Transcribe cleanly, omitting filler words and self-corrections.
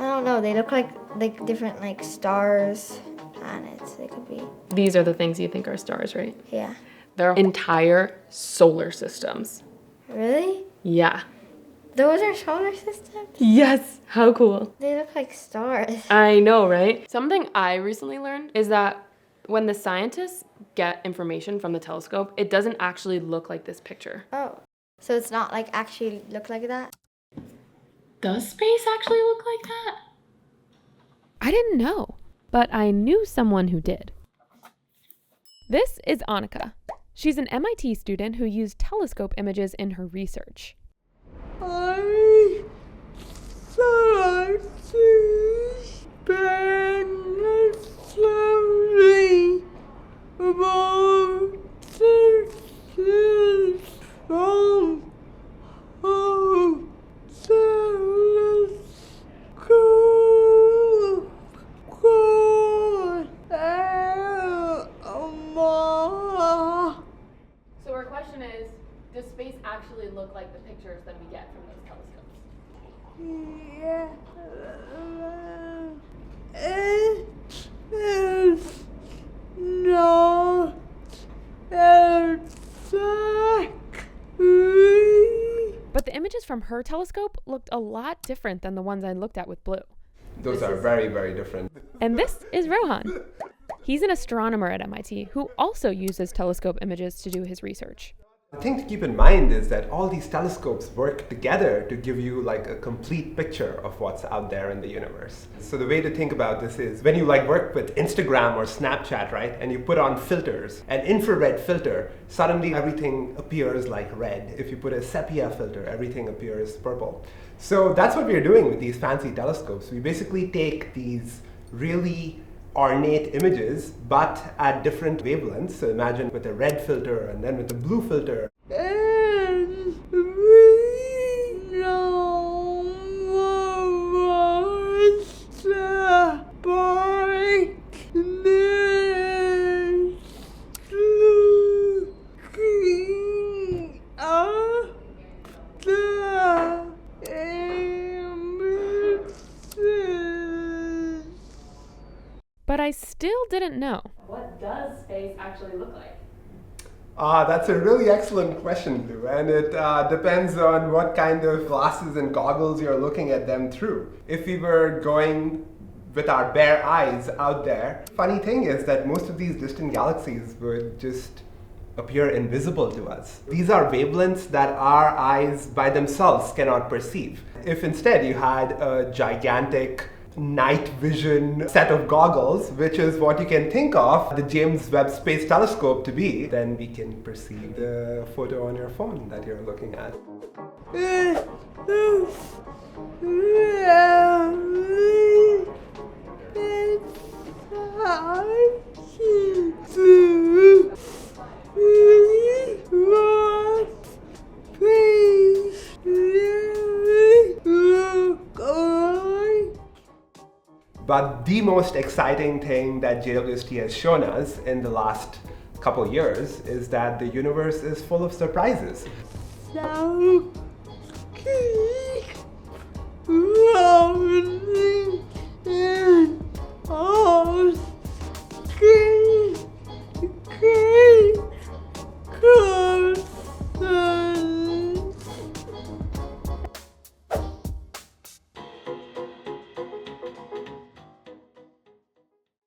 don't know. They look like different like stars, planets. They could be. These are the things you think are stars, right? Yeah. They're entire solar systems. Really? Yeah. Those are solar systems? Yes. How cool. They look like stars. I know, right? Something I recently learned is that when the scientists get information from the telescope, it doesn't actually look like this picture. Oh. So it's not like actually look like that? Does space actually look like that? I didn't know, but I knew someone who did. This is Anika. She's an MIT student who used telescope images in her research. I start to spin slowly about 6 years from home. So our question is, does space actually look like the pictures that we get from those telescopes? Yeah. It is not exactly. But the images from her telescope looked a lot different than the ones I looked at with Blue. Those are very, very different. And this is Rohan. He's an astronomer at MIT who also uses telescope images to do his research. The thing to keep in mind is that all these telescopes work together to give you like a complete picture of what's out there in the universe. So the way to think about this is when you like work with Instagram or Snapchat, right? And you put on filters, an infrared filter, suddenly everything appears like red. If you put a sepia filter, everything appears purple. So that's what we're doing with these fancy telescopes. We basically take these really ornate images, but at different wavelengths. So imagine with a red filter and then with a blue filter. And we know what's by this looking up the images. But I still didn't know. What does space actually look like? That's a really excellent question, Lou, and it depends on what kind of glasses and goggles you're looking at them through. If we were going with our bare eyes out there, funny thing is that most of these distant galaxies would just appear invisible to us. These are wavelengths that our eyes by themselves cannot perceive. If instead you had a gigantic night vision set of goggles, which is what you can think of the James Webb Space Telescope to be, then we can perceive the photo on your phone that you're looking at. But the most exciting thing that JWST has shown us in the last couple years is that the universe is full of surprises. So